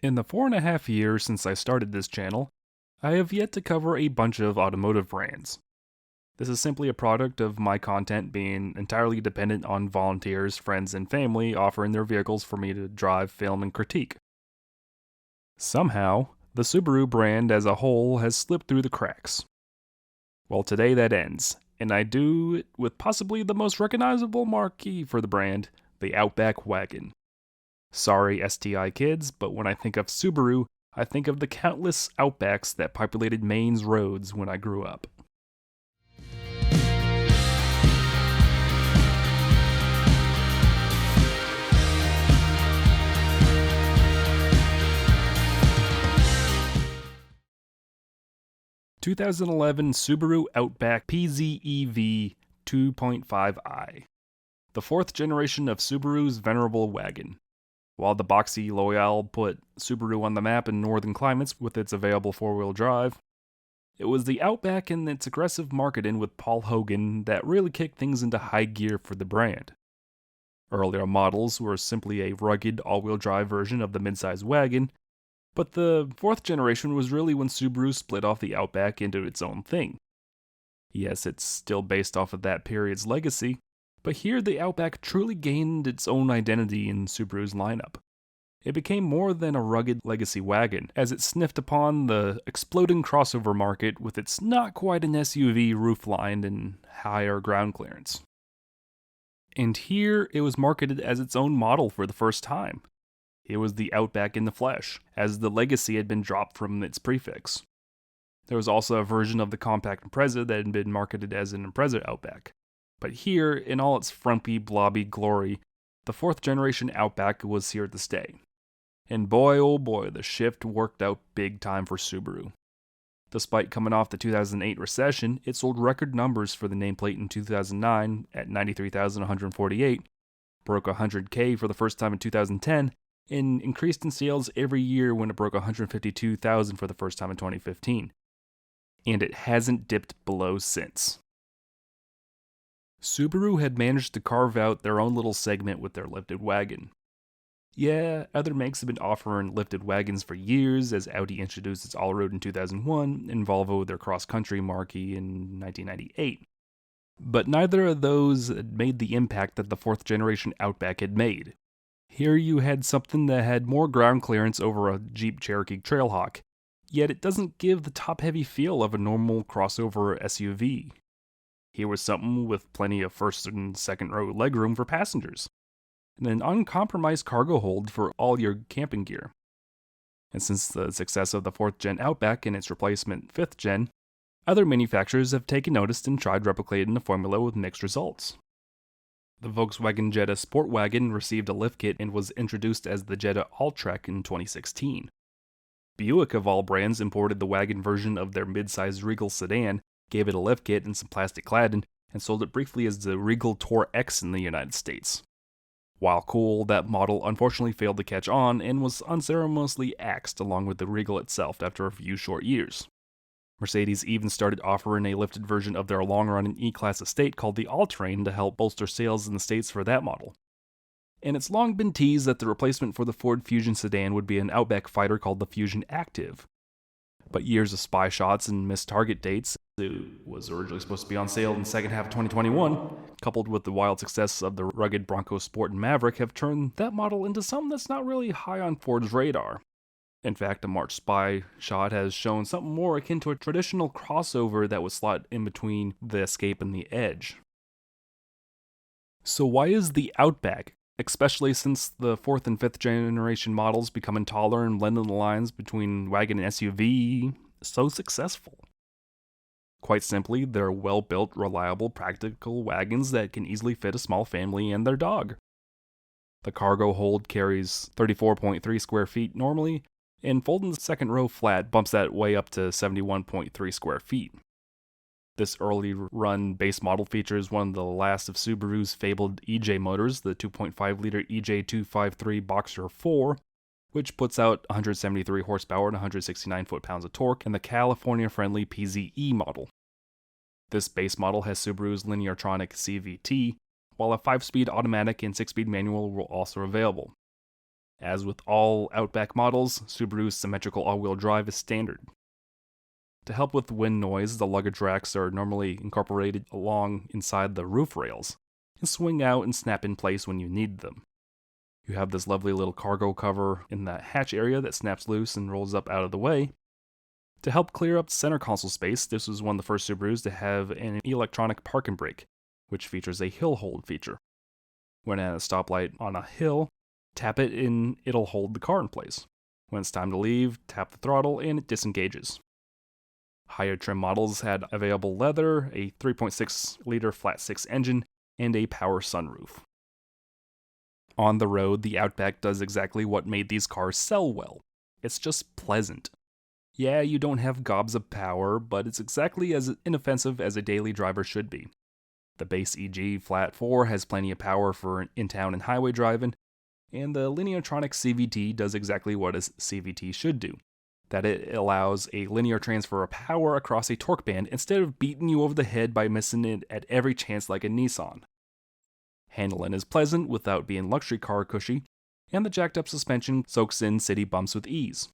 In the 4.5 years since I started this channel, I have yet to cover a bunch of automotive brands. This is simply a product of my content being entirely dependent on volunteers, friends, and family offering their vehicles for me to drive, film, and critique. Somehow, the Subaru brand as a whole has slipped through the cracks. Well, today that ends, and I do it with possibly the most recognizable marquee for the brand, the Outback wagon. Sorry, STI kids, but when I think of Subaru, I think of the countless Outbacks that populated Maine's roads when I grew up. (2011) Subaru Outback PZEV 2.5i, the fourth generation of Subaru's venerable wagon. While the boxy Loyal put Subaru on the map in northern climates with its available four-wheel drive, it was the Outback and its aggressive marketing with Paul Hogan that really kicked things into high gear for the brand. Earlier models were simply a rugged all-wheel drive version of the midsize wagon, but the fourth generation was really when Subaru split off the Outback into its own thing. Yes, it's still based off of that period's legacy, but here the Outback truly gained its own identity in Subaru's lineup. It became more than a rugged legacy wagon, as it sniffed upon the exploding crossover market with its not quite an SUV roofline and higher ground clearance. And here it was marketed as its own model for the first time. It was the Outback in the flesh, as the legacy had been dropped from its prefix. There was also a version of the compact Impreza that had been marketed as an Impreza Outback. But here, in all its frumpy, blobby glory, the fourth generation Outback was here to stay. And boy oh boy, the shift worked out big time for Subaru. Despite coming off the 2008 recession, it sold record numbers for the nameplate in 2009 at 93,148, broke 100K for the first time in 2010, and increased in sales every year when it broke 152,000 for the first time in 2015. And it hasn't dipped below since. Subaru had managed to carve out their own little segment with their lifted wagon. Yeah, other makes have been offering lifted wagons for years, as Audi introduced its Allroad in 2001 and Volvo their cross-country marquee in 1998. But neither of those had made the impact that the fourth generation Outback had made. Here you had something that had more ground clearance over a Jeep Cherokee Trailhawk, yet it doesn't give the top-heavy feel of a normal crossover SUV. Here was something with plenty of first and second row legroom for passengers, and an uncompromised cargo hold for all your camping gear. And since the success of the 4th gen Outback and its replacement 5th gen, other manufacturers have taken notice and tried replicating the formula with mixed results. The Volkswagen Jetta Sport Wagon received a lift kit and was introduced as the Jetta Alltrack in 2016. Buick of all brands imported the wagon version of their mid-sized Regal sedan, gave it a lift kit and some plastic cladding, and sold it briefly as the Regal Tour X in the United States. While cool, that model unfortunately failed to catch on and was unceremoniously axed along with the Regal itself after a few short years. Mercedes even started offering a lifted version of their long-running E-Class estate called the All-Terrain to help bolster sales in the States for that model. And it's long been teased that the replacement for the Ford Fusion sedan would be an Outback fighter called the Fusion Active. But years of spy shots and missed target dates, it was originally supposed to be on sale in the second half of 2021, coupled with the wild success of the rugged Bronco Sport and Maverick, have turned that model into something that's not really high on Ford's radar. In fact, a March spy shot has shown something more akin to a traditional crossover that would slot in between the Escape and the Edge. So why is the Outback, especially since the 4th and 5th generation models becoming taller and blending the lines between wagon and SUV, so successful? Quite simply, they're well-built, reliable, practical wagons that can easily fit a small family and their dog. The cargo hold carries 34.3 square feet normally, and folding the second row flat bumps that way up to 71.3 square feet. This early run base model features one of the last of Subaru's fabled EJ motors, the 2.5-liter EJ253 Boxer 4, which puts out 173 horsepower and 169 foot-pounds of torque, and the California-friendly PZE model. This base model has Subaru's Lineartronic CVT, while a 5-speed automatic and 6-speed manual were also available. As with all Outback models, Subaru's symmetrical all-wheel drive is standard. To help with wind noise, the luggage racks are normally incorporated along inside the roof rails and swing out and snap in place when you need them. You have this lovely little cargo cover in that hatch area that snaps loose and rolls up out of the way. To help clear up the center console space, this was one of the first Subarus to have an electronic park and brake, which features a hill hold feature. When at a stoplight on a hill, tap it and it'll hold the car in place. When it's time to leave, tap the throttle and it disengages. Higher trim models had available leather, a 3.6-liter flat-six engine, and a power sunroof. On the road, the Outback does exactly what made these cars sell well. It's just pleasant. Yeah, you don't have gobs of power, but it's exactly as inoffensive as a daily driver should be. The base EG Flat 4 has plenty of power for in-town and highway driving, and the Lineartronic CVT does exactly what a CVT should do. That it allows a linear transfer of power across a torque band instead of beating you over the head by missing it at every chance like a Nissan. Handling is pleasant without being luxury car cushy, and the jacked up suspension soaks in city bumps with ease.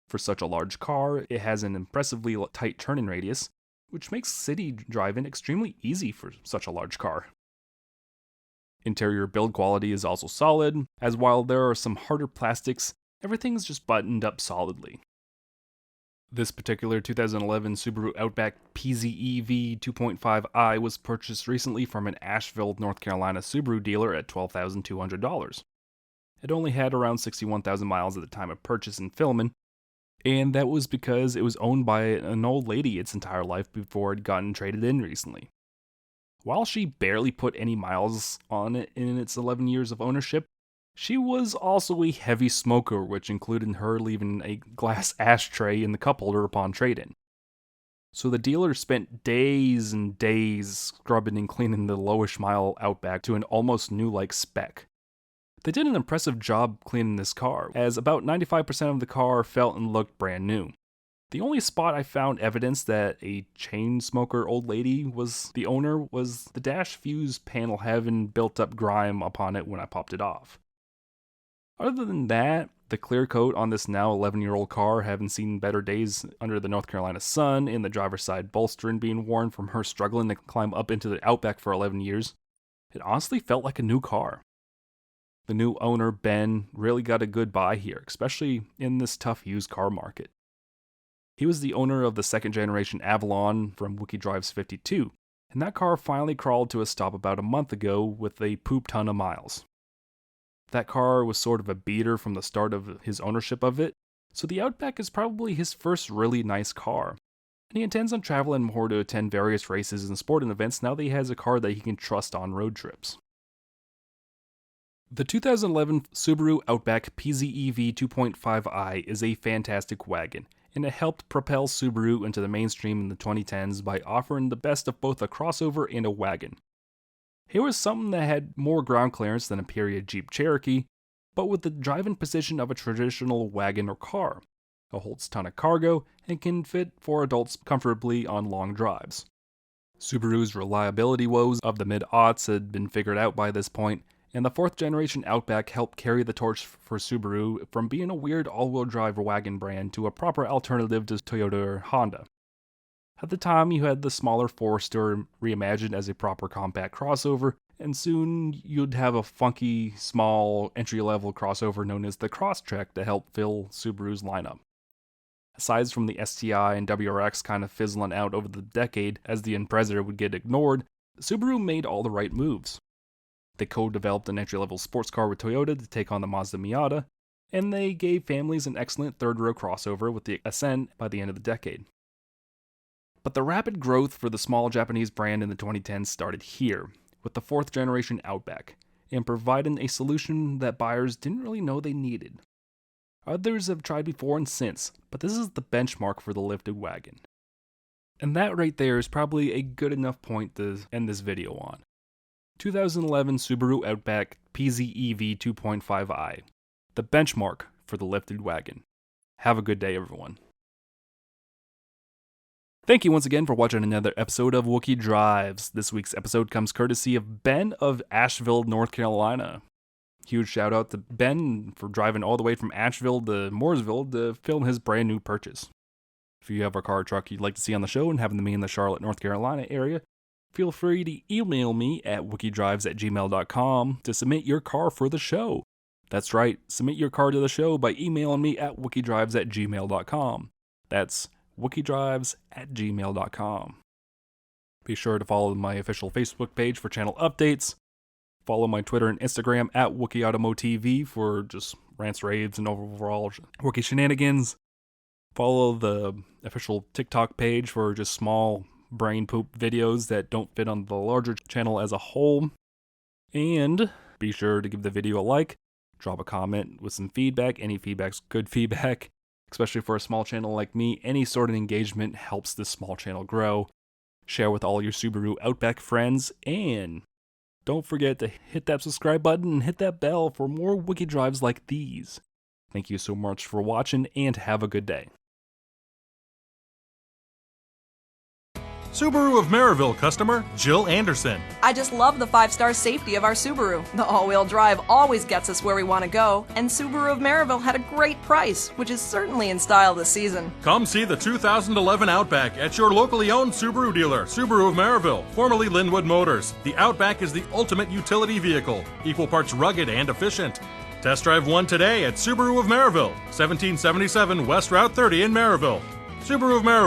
For such a large car, it has an impressively tight turning radius, which makes city driving extremely easy for such a large car. Interior build quality is also solid, as while there are some harder plastics, everything's just buttoned up solidly. This particular 2011 Subaru Outback PZEV 2.5i was purchased recently from an Asheville, North Carolina Subaru dealer at $12,200. It only had around 61,000 miles at the time of purchase in filming, and that was because it was owned by an old lady its entire life before it gotten traded in recently. While she barely put any miles on it in its 11 years of ownership, she was also a heavy smoker, which included her leaving a glass ashtray in the cup holder upon trade-in. So the dealer spent days and days scrubbing and cleaning the lowish mile Outback to an almost new-like spec. They did an impressive job cleaning this car, as about 95% of the car felt and looked brand new. The only spot I found evidence that a chain smoker old lady was the owner was the dash fuse panel having built up grime upon it when I popped it off. Other than that, the clear coat on this now 11-year-old car having seen better days under the North Carolina sun, and the driver's side bolstering being worn from her struggling to climb up into the Outback for 11 years, it honestly felt like a new car. The new owner, Ben, really got a good buy here, especially in this tough used car market. He was the owner of the second-generation Avalon from wookiedrives 52, and that car finally crawled to a stop about a month ago with a poop ton of miles. That car was sort of a beater from the start of his ownership of it, so the Outback is probably his first really nice car. And he intends on traveling more to attend various races and sporting events now that he has a car that he can trust on road trips. The 2011 Subaru Outback PZEV 2.5i is a fantastic wagon, and it helped propel Subaru into the mainstream in the 2010s by offering the best of both a crossover and a wagon. Here was something that had more ground clearance than a period Jeep Cherokee, but with the driving position of a traditional wagon or car. It holds a ton of cargo and can fit 4 adults comfortably on long drives. Subaru's reliability woes of the mid-aughts had been figured out by this point, and the 4th generation Outback helped carry the torch for Subaru from being a weird all-wheel drive wagon brand to a proper alternative to Toyota or Honda. At the time, you had the smaller Forester reimagined as a proper compact crossover, and soon you'd have a funky, small, entry-level crossover known as the Crosstrek to help fill Subaru's lineup. Aside from the STI and WRX kind of fizzling out over the decade as the Impreza would get ignored, Subaru made all the right moves. They co-developed an entry-level sports car with Toyota to take on the Mazda Miata, and they gave families an excellent third-row crossover with the Ascent by the end of the decade. But the rapid growth for the small Japanese brand in the 2010s started here, with the 4th generation Outback, and providing a solution that buyers didn't really know they needed. Others have tried before and since, but this is the benchmark for the lifted wagon. And that right there is probably a good enough point to end this video on. 2011 Subaru Outback PZEV 2.5i, the benchmark for the lifted wagon. Have a good day, everyone. Thank you once again for watching another episode of Wookie Drives. This week's episode comes courtesy of Ben of Asheville, North Carolina. Huge shout out to Ben for driving all the way from Asheville to Mooresville to film his brand new purchase. If you have a car or truck you'd like to see on the show and happen to be in the Charlotte, North Carolina area, feel free to email me at wookiedrives@gmail.com to submit your car for the show. That's right, submit your car to the show by emailing me at wookiedrives@gmail.com. That's wookiedrives@gmail.com. Be sure to follow my official Facebook page for channel updates. Follow my Twitter and Instagram at WookieAutomoTV for just rants, raves, and overall Wookie shenanigans. Follow the official TikTok page for just small brain poop videos that don't fit on the larger channel as a whole. And be sure to give the video a like, drop a comment with some feedback. Any feedback's good feedback, especially for a small channel like me. Any sort of engagement helps this small channel grow. Share with all your Subaru Outback friends, and don't forget to hit that subscribe button and hit that bell for more Wookie Drives like these. Thank you so much for watching, and have a good day. Subaru of Maryville customer, Jill Anderson. I just love the 5-star safety of our Subaru. The all-wheel drive always gets us where we want to go, and Subaru of Maryville had a great price, which is certainly in style this season. Come see the 2011 Outback at your locally owned Subaru dealer, Subaru of Maryville, formerly Linwood Motors. The Outback is the ultimate utility vehicle, equal parts rugged and efficient. Test drive one today at Subaru of Maryville, 1777 West Route 30 in Maryville. Subaru of Maryville.